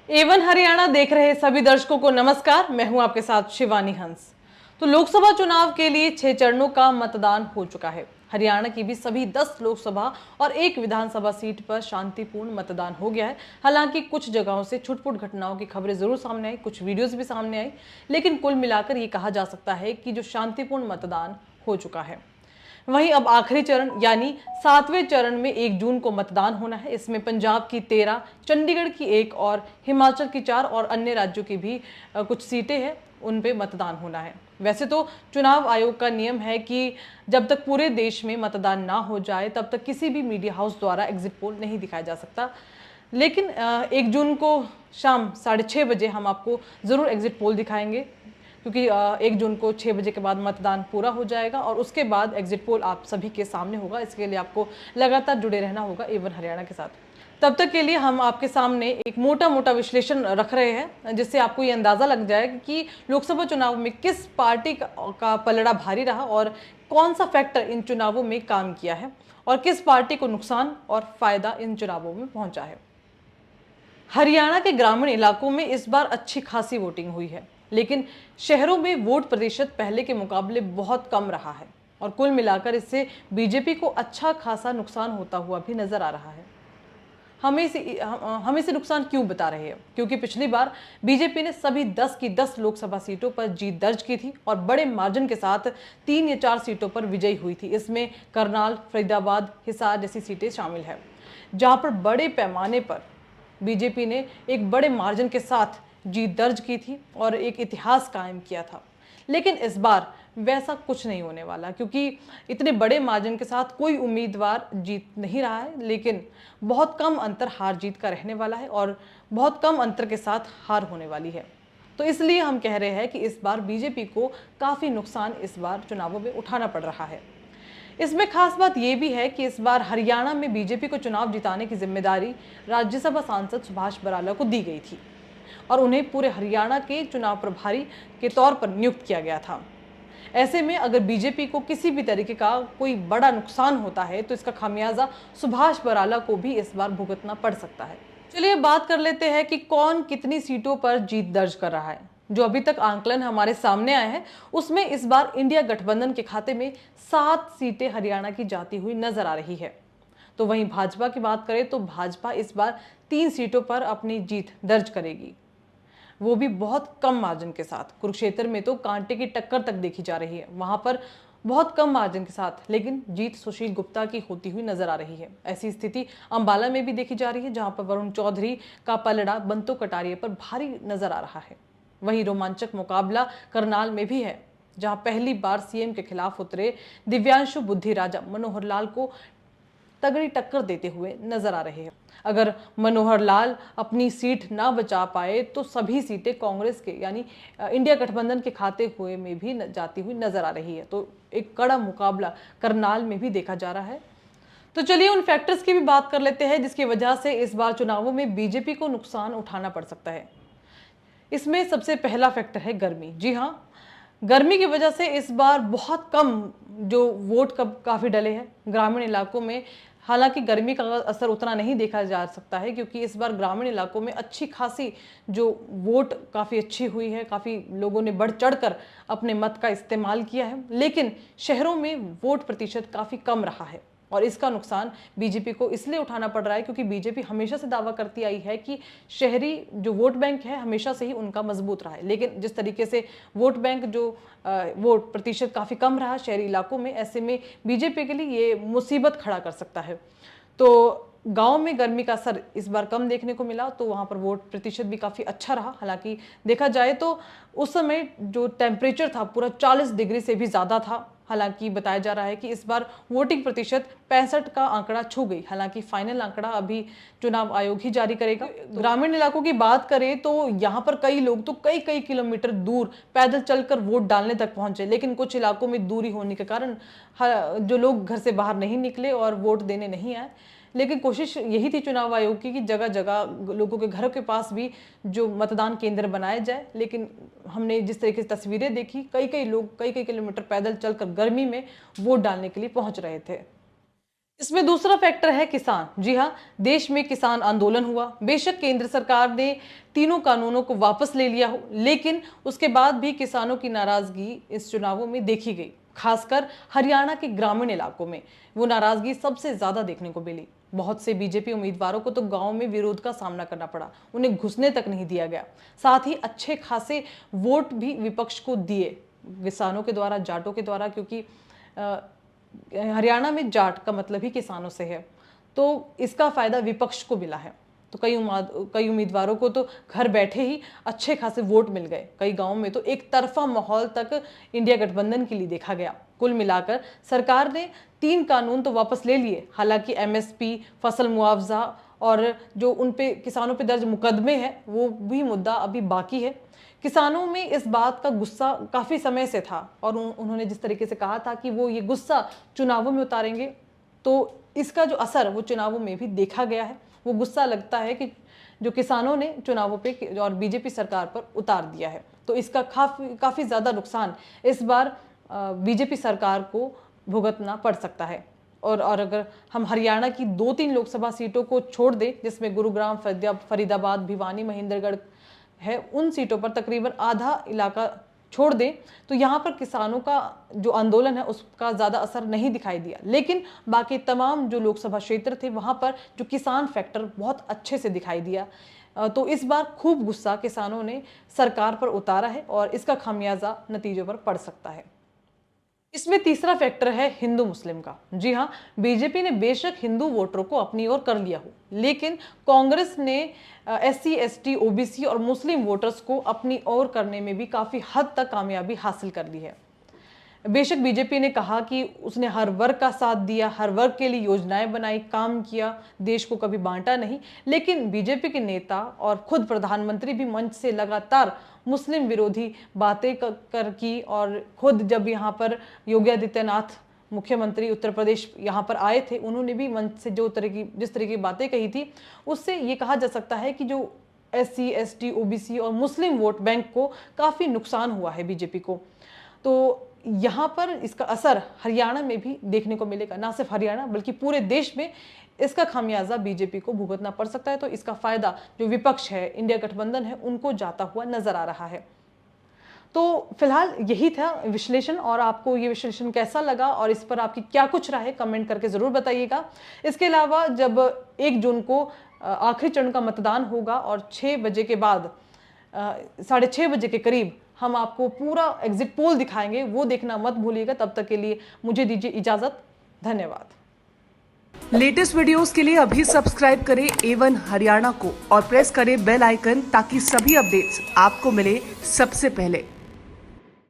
Avon Haryana देख रहे सभी दर्शकों को नमस्कार। मैं हूं आपके साथ शिवानी हंस। तो लोकसभा चुनाव के लिए 6 चरणों का मतदान हो चुका है। हरियाणा की भी सभी 10 लोकसभा और एक विधानसभा सीट पर शांतिपूर्ण मतदान हो गया है। हालांकि कुछ जगहों से छुटपुट घटनाओं की खबरें जरूर सामने आई, कुछ वीडियोस भी सामने आई, लेकिन कुल मिलाकर ये कहा जा सकता है कि जो शांतिपूर्ण मतदान हो चुका है। वहीं अब आखिरी चरण यानी 7वें चरण में 1 जून को मतदान होना है। इसमें पंजाब की 13, चंडीगढ़ की 1 और हिमाचल की 4 और अन्य राज्यों की भी कुछ सीटें हैं, उन पे मतदान होना है। वैसे तो चुनाव आयोग का नियम है कि जब तक पूरे देश में मतदान ना हो जाए तब तक किसी भी मीडिया हाउस द्वारा एग्जिट पोल नहीं दिखाया जा सकता, लेकिन 1 जून को शाम 6:30 बजे हम आपको ज़रूर एग्जिट पोल दिखाएंगे, क्योंकि 1 जून को 6 बजे के बाद मतदान पूरा हो जाएगा और उसके बाद एग्जिट पोल आप सभी के सामने होगा। इसके लिए आपको लगातार जुड़े रहना होगा एवन हरियाणा के साथ। तब तक के लिए हम आपके सामने एक मोटा मोटा विश्लेषण रख रहे हैं, जिससे आपको ये अंदाज़ा लग जाएगा कि लोकसभा चुनाव में किस पार्टी का पलड़ा भारी रहा और कौन सा फैक्टर इन चुनावों में काम किया है और किस पार्टी को नुकसान और फायदा इन चुनावों में पहुंचा है। हरियाणा के ग्रामीण इलाकों में इस बार अच्छी खासी वोटिंग हुई है, लेकिन शहरों में वोट प्रतिशत पहले के मुकाबले बहुत कम रहा है और कुल मिलाकर इससे बीजेपी को अच्छा खासा नुकसान होता हुआ भी नजर आ रहा है। हमें इसे नुकसान क्यों बता रहे हैं? क्योंकि पिछली बार बीजेपी ने सभी 10 की 10 लोकसभा सीटों पर जीत दर्ज की थी और बड़े मार्जिन के साथ 3 या 4 सीटों पर विजयी हुई थी। इसमें करनाल, फरीदाबाद, हिसार जैसी सीटें शामिल है, जहां पर बड़े पैमाने पर बीजेपी ने एक बड़े मार्जिन के साथ जीत दर्ज की थी और एक इतिहास कायम किया था। लेकिन इस बार वैसा कुछ नहीं होने वाला, क्योंकि इतने बड़े मार्जिन के साथ कोई उम्मीदवार जीत नहीं रहा है, लेकिन बहुत कम अंतर हार जीत का रहने वाला है और बहुत कम अंतर के साथ हार होने वाली है। तो इसलिए हम कह रहे हैं कि इस बार बीजेपी को काफ़ी नुकसान इस बार चुनावों में उठाना पड़ रहा है। इसमें खास बात यह भी है कि इस बार हरियाणा में बीजेपी को चुनाव जिताने की जिम्मेदारी राज्यसभा सांसद सुभाष बराला को दी गई थी और उन्हें पूरे हरियाणा के चुनाव प्रभारी के तौर पर नियुक्त किया गया था। ऐसे में अगर बीजेपी को किसी भी तरीके का कोई बड़ा नुकसान होता है तो इसका खामियाजा सुभाष बराला को भी इस बार भुगतना पड़ सकता है। चलिए बात कर लेते हैं कि कौन कितनी सीटों पर जीत दर्ज कर रहा है। जो अभी तक आंकलन हमारे सामने आए हैं उसमें इस बार इंडिया गठबंधन के खाते में 7 सीटें हरियाणा की जाती हुई नजर आ रही है। तो वहीं भाजपा की बात करें तो भाजपा इस बार 3 सीटों पर अपनी जीत दर्ज करेगी, वो भी बहुत कम मार्जिन के साथ। कुरुक्षेत्र में तो कांटे की टक्कर तक देखी जा रही है, वहां पर बहुत कम मार्जिन के साथ, लेकिन जीत सुशील गुप्ता की होती हुई नजर आ रही है। ऐसी स्थिति अंबाला में भी देखी जा रही है, जहां पर वरुण चौधरी का पलड़ा बंतो कटारिया पर भारी नजर आ रहा है। वहीं रोमांचक मुकाबला करनाल में भी है, जहां पहली बार सीएम के खिलाफ उतरे दिव्यांशु बुद्धि राजा मनोहर लाल को तगड़ी टक्कर देते हुए नजर आ रहे हैं। अगर मनोहर लाल अपनी सीट ना बचा पाए तो सभी सीटें कांग्रेस के यानी इंडिया गठबंधन के खाते हुए में भी जाती हुई नजर आ रही है। तो एक कड़ा मुकाबला करनाल में भी देखा जा रहा है। तो चलिए उन फैक्टर्स की भी बात कर लेते हैं जिसकी वजह से इस बार चुनावों में बीजेपी को नुकसान उठाना पड़ सकता है। इसमें सबसे पहला फैक्टर है गर्मी। जी हाँ, गर्मी की वजह से इस बार बहुत कम जो वोट काफ़ी डले हैं ग्रामीण इलाकों में। हालांकि गर्मी का असर उतना नहीं देखा जा सकता है, क्योंकि इस बार ग्रामीण इलाकों में अच्छी खासी जो वोट काफ़ी अच्छी हुई है, काफ़ी लोगों ने बढ़ चढ़कर अपने मत का इस्तेमाल किया है। लेकिन शहरों में वोट प्रतिशत काफ़ी कम रहा है और इसका नुकसान बीजेपी को इसलिए उठाना पड़ रहा है क्योंकि बीजेपी हमेशा से दावा करती आई है कि शहरी जो वोट बैंक है हमेशा से ही उनका मजबूत रहा है। लेकिन जिस तरीके से वोट बैंक जो वोट प्रतिशत काफ़ी कम रहा शहरी इलाकों में, ऐसे में बीजेपी के लिए ये मुसीबत खड़ा कर सकता है। तो गांव में गर्मी का असर इस बार कम देखने को मिला, तो वहां पर वोट प्रतिशत भी काफ़ी अच्छा रहा। हालांकि देखा जाए तो उस समय जो टेम्परेचर था पूरा 40 डिग्री से भी ज़्यादा था। हालांकि बताया जा रहा है कि इस बार वोटिंग प्रतिशत 65 का आंकड़ा छू गई। हालांकि फाइनल आंकड़ा अभी चुनाव आयोग ही जारी करेगा। ग्रामीण इलाकों की बात करें तो यहाँ पर कई लोग तो कई कई किलोमीटर दूर पैदल चलकर वोट डालने तक पहुंचे, लेकिन कुछ इलाकों में दूरी होने के कारण जो लोग घर से बाहर नहीं निकले और वोट देने नहीं आए। लेकिन कोशिश यही थी चुनाव आयोग की कि जगह जगह लोगों के घरों के पास भी जो मतदान केंद्र बनाए जाए। लेकिन हमने जिस तरीके से तस्वीरें देखी, कई कई लोग कई कई किलोमीटर पैदल चलकर गर्मी में वोट डालने के लिए पहुंच रहे थे। इसमें दूसरा फैक्टर है किसान। जी हाँ, देश में किसान आंदोलन हुआ। बेशक केंद्र सरकार ने तीनों कानूनों को वापस ले लिया हो, लेकिन उसके बाद भी किसानों की नाराजगी इस चुनावों में देखी गई। खासकर हरियाणा के ग्रामीण इलाकों में वो नाराजगी सबसे ज्यादा देखने को मिली। बहुत से बीजेपी उम्मीदवारों को तो गांव में विरोध का सामना करना पड़ा, उन्हें घुसने तक नहीं दिया गया। साथ ही अच्छे खासे वोट भी विपक्ष को दिए, किसानों के द्वारा, जाटों के द्वारा, क्योंकि हरियाणा में जाट का मतलब ही किसानों से है, तो इसका फायदा विपक्ष को मिला है। तो कई उम्मीदवारों को तो घर बैठे ही अच्छे खासे वोट मिल गए। कई गांवों में तो एक तरफा माहौल तक इंडिया गठबंधन के लिए देखा गया। कुल मिलाकर सरकार ने 3 कानून तो वापस ले लिए। हालांकि एमएसपी, फसल मुआवजा और जो उन पे किसानों पे दर्ज मुकदमे हैं, वो भी मुद्दा अभी बाकी है। किसानों में इस बात का गुस्सा काफी समय से था और उन्होंने जिस तरीके से कहा था कि वो ये गुस्सा चुनावों में उतारेंगे, तो इसका जो असर वो चुनावों में भी देखा गया है। वो गुस्सा लगता है कि जो किसानों ने चुनावों पे और बीजेपी सरकार पर उतार दिया है, तो इसका काफी ज्यादा नुकसान इस बार बीजेपी सरकार को भुगतना पड़ सकता है। और अगर हम हरियाणा की 2-3 लोकसभा सीटों को छोड़ दें, जिसमें गुरुग्राम, फरीदाबाद, भिवानी, महेंद्रगढ़ है, उन सीटों पर तकरीबन आधा इलाका छोड़ दें, तो यहाँ पर किसानों का जो आंदोलन है उसका ज़्यादा असर नहीं दिखाई दिया। लेकिन बाकी तमाम जो लोकसभा क्षेत्र थे वहाँ पर जो किसान फैक्टर बहुत अच्छे से दिखाई दिया। तो इस बार खूब गुस्सा किसानों ने सरकार पर उतारा है और इसका खामियाजा नतीजों पर पड़ सकता है। इसमें तीसरा फैक्टर है हिंदू मुस्लिम का। जी हाँ, बीजेपी ने बेशक हिंदू वोटरों को अपनी ओर कर लिया हो, लेकिन कांग्रेस ने एससी, एसटी, ओबीसी और मुस्लिम वोटर्स को अपनी ओर करने में भी काफी हद तक कामयाबी हासिल कर ली है। बेशक बीजेपी ने कहा कि उसने हर वर्ग का साथ दिया, हर वर्ग के लिए योजनाएं बनाई, काम किया, देश को कभी बांटा नहीं, लेकिन बीजेपी के नेता और खुद प्रधानमंत्री भी मंच से लगातार मुस्लिम विरोधी बातें कर की। और खुद जब यहाँ पर योगी आदित्यनाथ मुख्यमंत्री उत्तर प्रदेश यहाँ पर आए थे, उन्होंने भी मंच से जिस तरह की बातें कही थी, उससे ये कहा जा सकता है कि जो एससी, एसटी, ओबीसी और मुस्लिम वोट बैंक को काफ़ी नुकसान हुआ है बीजेपी को। तो यहाँ पर इसका असर हरियाणा में भी देखने को मिलेगा। ना सिर्फ हरियाणा बल्कि पूरे देश में इसका खामियाजा बीजेपी को भुगतना पड़ सकता है। तो इसका फायदा जो विपक्ष है, इंडिया गठबंधन है, उनको जाता हुआ नजर आ रहा है। तो फिलहाल यही था विश्लेषण, और आपको ये विश्लेषण कैसा लगा और इस पर आपकी क्या कुछ राय है कमेंट करके जरूर बताइएगा। इसके अलावा जब 1 जून को आखिरी चरण का मतदान होगा और 6 बजे के बाद 6:30 बजे के करीब हम आपको पूरा एग्जिट पोल दिखाएंगे, वो देखना मत भूलिएगा। तब तक के लिए मुझे दीजिए इजाजत। धन्यवाद। लेटेस्ट वीडियोस के लिए अभी सब्सक्राइब करें A1 हरियाणा को और प्रेस करें बेल आइकन ताकि सभी अपडेट्स आपको मिले सबसे पहले।